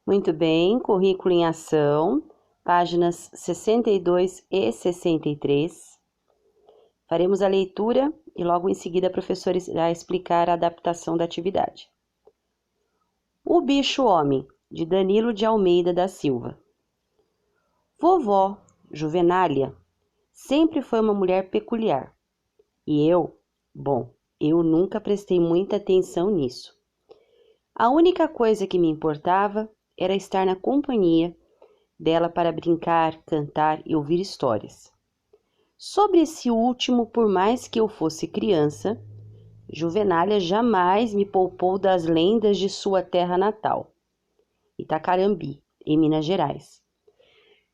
Muito bem, currículo em ação, páginas 62 e 63. Faremos a leitura e logo em seguida a professora irá explicar a adaptação da atividade. O bicho-homem, de Danilo de Almeida da Silva. Vovó Juvenália sempre foi uma mulher peculiar. E eu nunca prestei muita atenção nisso. A única coisa que me importava era estar na companhia dela para brincar, cantar e ouvir histórias. Sobre esse último, por mais que eu fosse criança, Juvenália jamais me poupou das lendas de sua terra natal, Itacarambi, em Minas Gerais.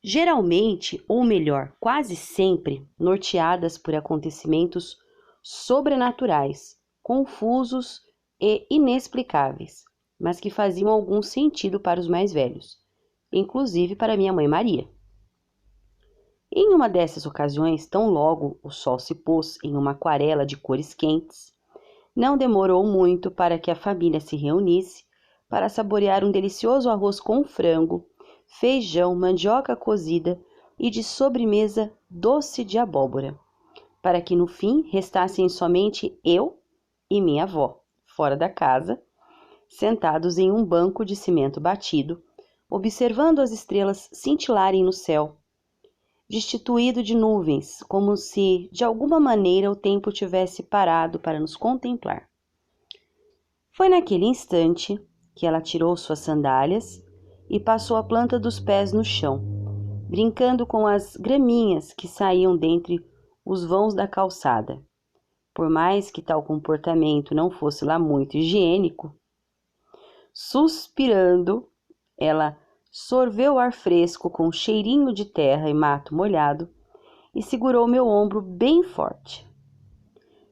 Geralmente, ou melhor, quase sempre, norteadas por acontecimentos sobrenaturais, confusos e inexplicáveis, mas que faziam algum sentido para os mais velhos, inclusive para minha mãe Maria. Em uma dessas ocasiões, tão logo o sol se pôs em uma aquarela de cores quentes, não demorou muito para que a família se reunisse para saborear um delicioso arroz com frango, feijão, mandioca cozida e de sobremesa doce de abóbora, para que no fim restassem somente eu e minha avó, fora da casa, sentados em um banco de cimento batido, observando as estrelas cintilarem no céu, destituído de nuvens, como se de alguma maneira o tempo tivesse parado para nos contemplar. Foi naquele instante que ela tirou suas sandálias e passou a planta dos pés no chão, brincando com as graminhas que saíam dentre os vãos da calçada. Por mais que tal comportamento não fosse lá muito higiênico, suspirando, ela sorveu o ar fresco com cheirinho de terra e mato molhado e segurou meu ombro bem forte.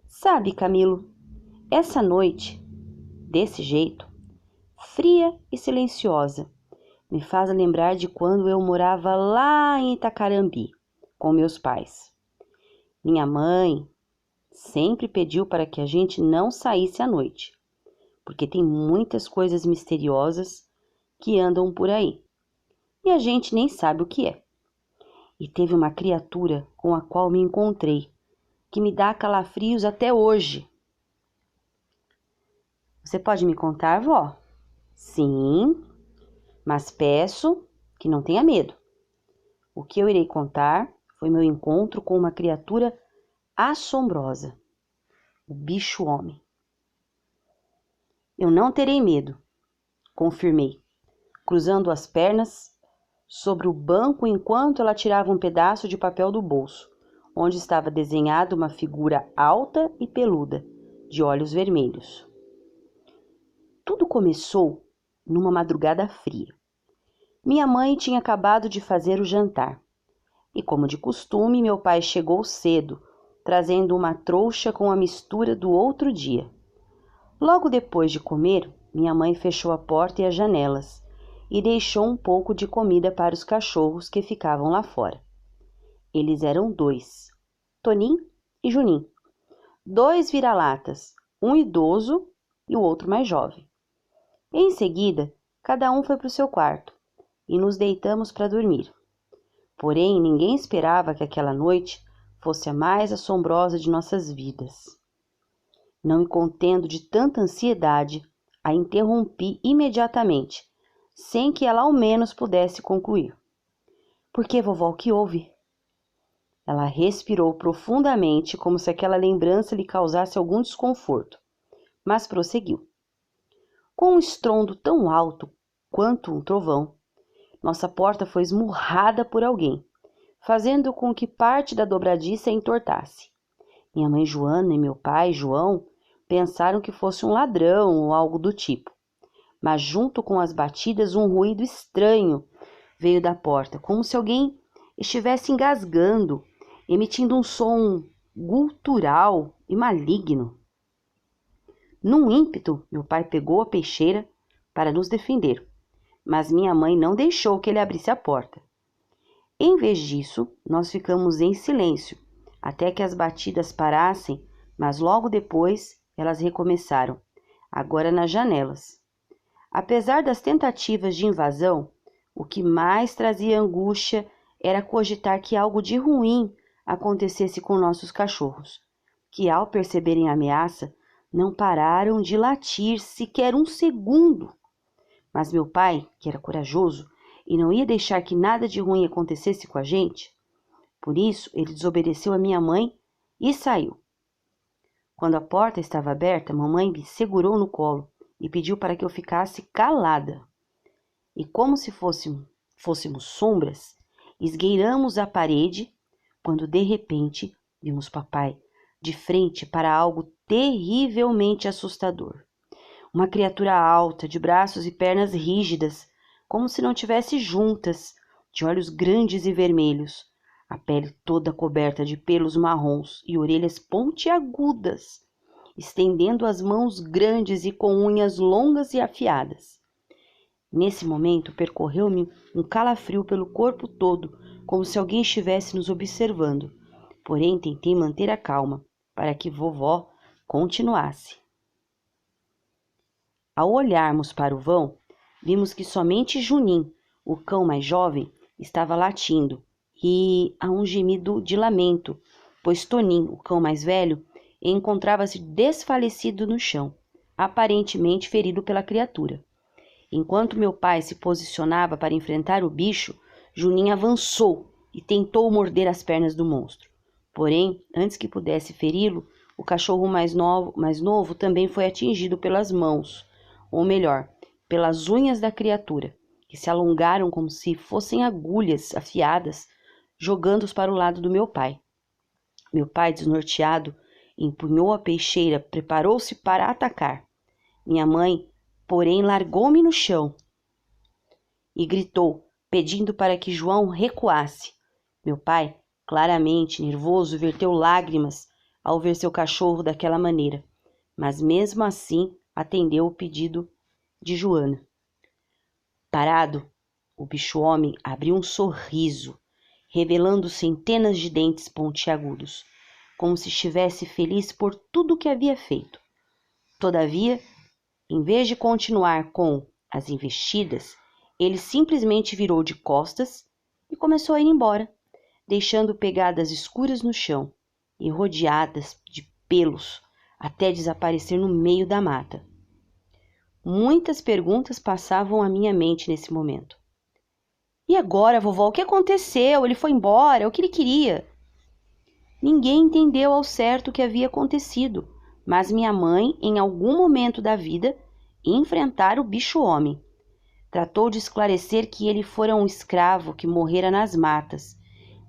Sabe, Camilo, essa noite, desse jeito, fria e silenciosa, me faz lembrar de quando eu morava lá em Itacarambi, com meus pais. Minha mãe sempre pediu para que a gente não saísse à noite, porque tem muitas coisas misteriosas que andam por aí, e a gente nem sabe o que é. E teve uma criatura com a qual me encontrei, que me dá calafrios até hoje. Você pode me contar, vó? Sim, mas peço que não tenha medo. O que eu irei contar foi meu encontro com uma criatura assombrosa, o bicho-homem. Eu não terei medo, confirmei, cruzando as pernas sobre o banco enquanto ela tirava um pedaço de papel do bolso, onde estava desenhada uma figura alta e peluda, de olhos vermelhos. Tudo começou numa madrugada fria. Minha mãe tinha acabado de fazer o jantar, e como de costume, meu pai chegou cedo, trazendo uma trouxa com a mistura do outro dia. Logo depois de comer, minha mãe fechou a porta e as janelas, e deixou um pouco de comida para os cachorros que ficavam lá fora. Eles eram dois, Tonim e Junim, dois vira-latas, um idoso e o outro mais jovem. Em seguida, cada um foi para o seu quarto e nos deitamos para dormir. Porém, ninguém esperava que aquela noite fosse a mais assombrosa de nossas vidas. Não me contendo de tanta ansiedade, a interrompi imediatamente, sem que ela ao menos pudesse concluir. Por que, vovó, o que houve? Ela respirou profundamente, como se aquela lembrança lhe causasse algum desconforto, mas prosseguiu. Com um estrondo tão alto quanto um trovão, nossa porta foi esmurrada por alguém, fazendo com que parte da dobradiça entortasse. Minha mãe Joana e meu pai João pensaram que fosse um ladrão ou algo do tipo. Mas junto com as batidas um ruído estranho veio da porta, como se alguém estivesse engasgando, emitindo um som gutural e maligno. Num ímpeto, meu pai pegou a peixeira para nos defender, mas minha mãe não deixou que ele abrisse a porta. Em vez disso, nós ficamos em silêncio, até que as batidas parassem, mas logo depois elas recomeçaram, agora nas janelas. Apesar das tentativas de invasão, o que mais trazia angústia era cogitar que algo de ruim acontecesse com nossos cachorros, que ao perceberem a ameaça, não pararam de latir sequer um segundo. Mas meu pai, que era corajoso e não ia deixar que nada de ruim acontecesse com a gente, por isso ele desobedeceu a minha mãe e saiu. Quando a porta estava aberta, mamãe me segurou no colo e pediu para que eu ficasse calada. E como se fôssemos sombras, esgueiramos a parede, quando de repente vimos papai de frente para algo terrivelmente assustador. Uma criatura alta, de braços e pernas rígidas, como se não tivesse juntas, de olhos grandes e vermelhos, a pele toda coberta de pelos marrons e orelhas pontiagudas, estendendo as mãos grandes e com unhas longas e afiadas. Nesse momento, percorreu-me um calafrio pelo corpo todo, como se alguém estivesse nos observando. Porém, tentei manter a calma, para que vovó continuasse. Ao olharmos para o vão, vimos que somente Junim, o cão mais jovem, estava latindo, e a um gemido de lamento, pois Tonim, o cão mais velho, encontrava-se desfalecido no chão, aparentemente ferido pela criatura. Enquanto meu pai se posicionava para enfrentar o bicho, Junim avançou e tentou morder as pernas do monstro. Porém, antes que pudesse feri-lo, o cachorro mais novo também foi atingido pelas mãos, ou melhor, pelas unhas da criatura, que se alongaram como se fossem agulhas afiadas, jogando-os para o lado do meu pai. Meu pai, desnorteado, empunhou a peixeira, preparou-se para atacar. Minha mãe, porém, largou-me no chão e gritou, pedindo para que João recuasse. Meu pai, claramente nervoso, verteu lágrimas ao ver seu cachorro daquela maneira, mas mesmo assim atendeu o pedido de Joana. Parado, o bicho-homem abriu um sorriso, revelando centenas de dentes pontiagudos, como se estivesse feliz por tudo o que havia feito. Todavia, em vez de continuar com as investidas, ele simplesmente virou de costas e começou a ir embora, deixando pegadas escuras no chão e rodeadas de pelos até desaparecer no meio da mata. Muitas perguntas passavam à minha mente nesse momento. E agora, vovó, o que aconteceu? Ele foi embora? O que ele queria? Ninguém entendeu ao certo o que havia acontecido, mas minha mãe, em algum momento da vida, enfrentara o bicho-homem. Tratou de esclarecer que ele fora um escravo que morrera nas matas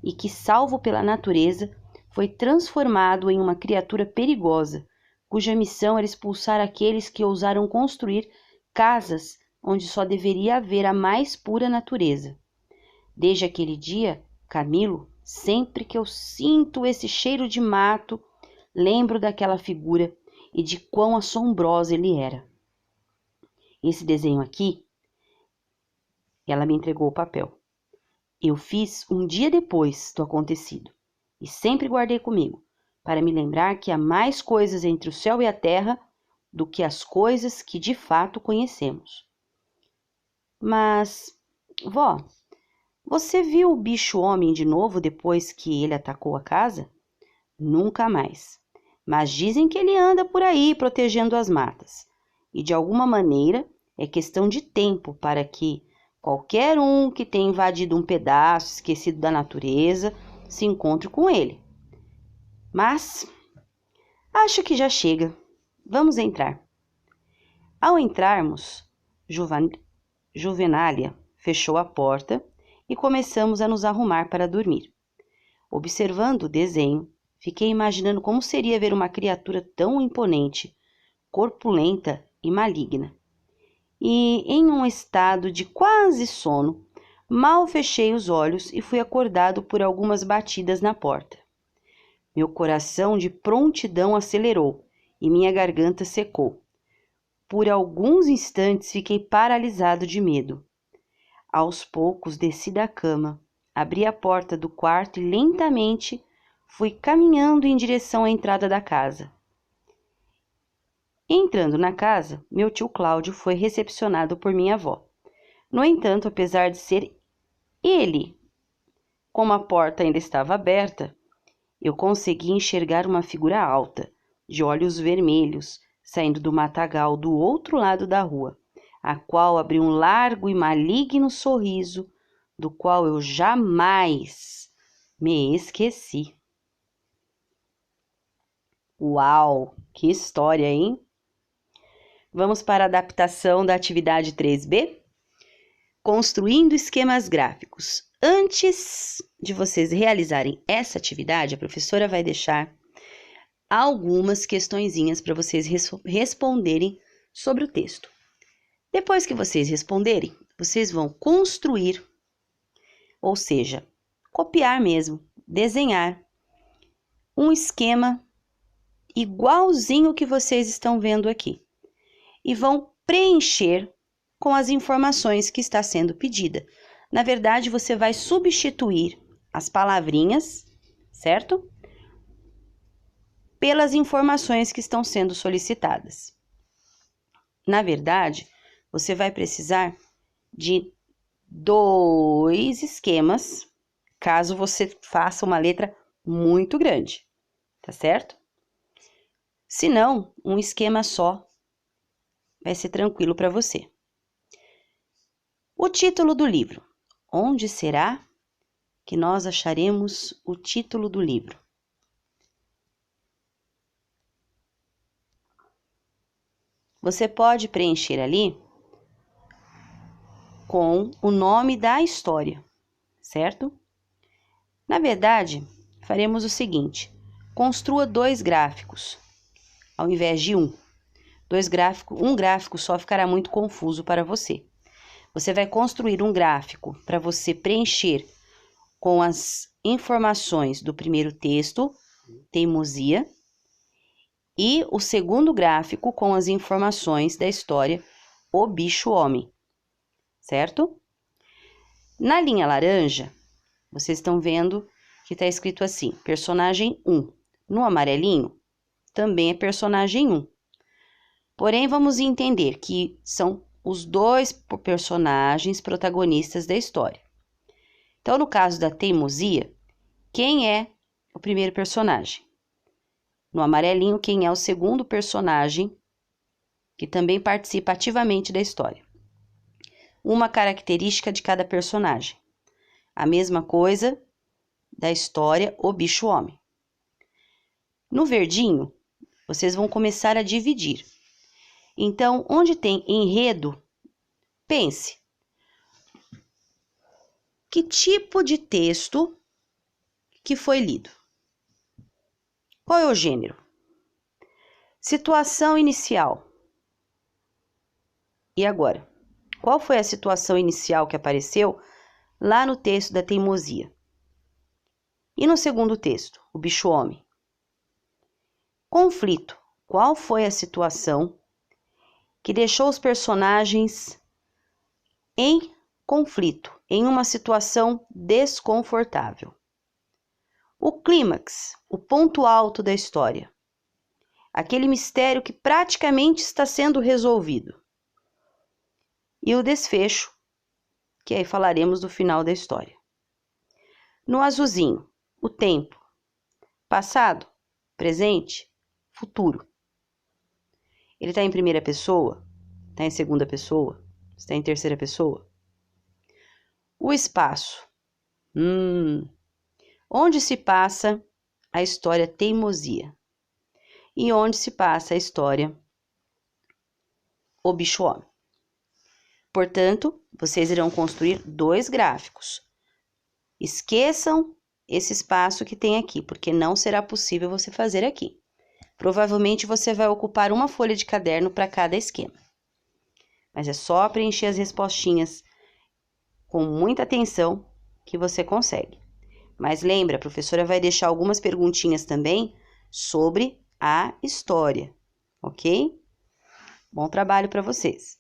e que, salvo pela natureza, foi transformado em uma criatura perigosa, cuja missão era expulsar aqueles que ousaram construir casas onde só deveria haver a mais pura natureza. Desde aquele dia, Camilo, sempre que eu sinto esse cheiro de mato, lembro daquela figura e de quão assombrosa ele era. Esse desenho aqui, ela me entregou o papel. Eu fiz um dia depois do acontecido e sempre guardei comigo, para me lembrar que há mais coisas entre o céu e a terra do que as coisas que de fato conhecemos. Mas, vó, você viu o bicho-homem de novo depois que ele atacou a casa? Nunca mais. Mas dizem que ele anda por aí protegendo as matas. E de alguma maneira é questão de tempo para que qualquer um que tenha invadido um pedaço esquecido da natureza se encontre com ele. Mas acho que já chega. Vamos entrar. Ao entrarmos, Juvenália fechou a porta e começamos a nos arrumar para dormir. Observando o desenho, fiquei imaginando como seria ver uma criatura tão imponente, corpulenta e maligna. E, em um estado de quase sono, mal fechei os olhos e fui acordado por algumas batidas na porta. Meu coração de prontidão acelerou e minha garganta secou. Por alguns instantes fiquei paralisado de medo. Aos poucos desci da cama, abri a porta do quarto e lentamente fui caminhando em direção à entrada da casa. Entrando na casa, meu tio Cláudio foi recepcionado por minha avó. No entanto, apesar de ser ele, como a porta ainda estava aberta, eu consegui enxergar uma figura alta, de olhos vermelhos, saindo do matagal do outro lado da rua, a qual abriu um largo e maligno sorriso, do qual eu jamais me esqueci. Uau, que história, hein? Vamos para a adaptação da atividade 3B? Construindo esquemas gráficos. Antes de vocês realizarem essa atividade, a professora vai deixar algumas questõezinhas para vocês responderem sobre o texto. Depois que vocês responderem, vocês vão construir, ou seja, copiar mesmo, desenhar um esquema igualzinho que vocês estão vendo aqui e vão preencher com as informações que está sendo pedida. Na verdade, você vai substituir as palavrinhas, certo? Pelas informações que estão sendo solicitadas. Na verdade, você vai precisar de 2 esquemas, caso você faça uma letra muito grande, tá certo? Se não, um esquema só vai ser tranquilo para você. O título do livro. Onde será que nós acharemos o título do livro? Você pode preencher ali com o nome da história, certo? Na verdade, faremos o seguinte: construa 2 gráficos, ao invés de um. Um gráfico só ficará muito confuso para você. Você vai construir um gráfico para você preencher com as informações do primeiro texto, teimosia, e o segundo gráfico com as informações da história, o bicho-homem, certo? Na linha laranja, vocês estão vendo que está escrito assim, personagem 1. No amarelinho, também é personagem 1. Porém, vamos entender que são os 2 personagens protagonistas da história. Então, no caso da teimosia, quem é o primeiro personagem? No amarelinho, quem é o segundo personagem que também participa ativamente da história? Uma característica de cada personagem. A mesma coisa da história O Bicho-Homem. No verdinho, vocês vão começar a dividir. Então, onde tem enredo, pense. Que tipo de texto que foi lido? Qual é o gênero? Situação inicial. E agora? Qual foi a situação inicial que apareceu lá no texto da teimosia? E no segundo texto, o bicho-homem? Conflito. Qual foi a situação que deixou os personagens em conflito, em uma situação desconfortável? O clímax, o ponto alto da história. Aquele mistério que praticamente está sendo resolvido. E o desfecho, que aí falaremos do final da história. No azulzinho, o tempo. Passado, presente, futuro. Ele está em primeira pessoa? Está em segunda pessoa? Está em terceira pessoa? O espaço. Onde se passa a história teimosia? E onde se passa a história o bicho-homem? Portanto, vocês irão construir 2 gráficos. Esqueçam esse espaço que tem aqui, porque não será possível você fazer aqui. Provavelmente você vai ocupar uma folha de caderno para cada esquema. Mas é só preencher as respostinhas com muita atenção que você consegue. Mas lembra, a professora vai deixar algumas perguntinhas também sobre a história, ok? Bom trabalho para vocês!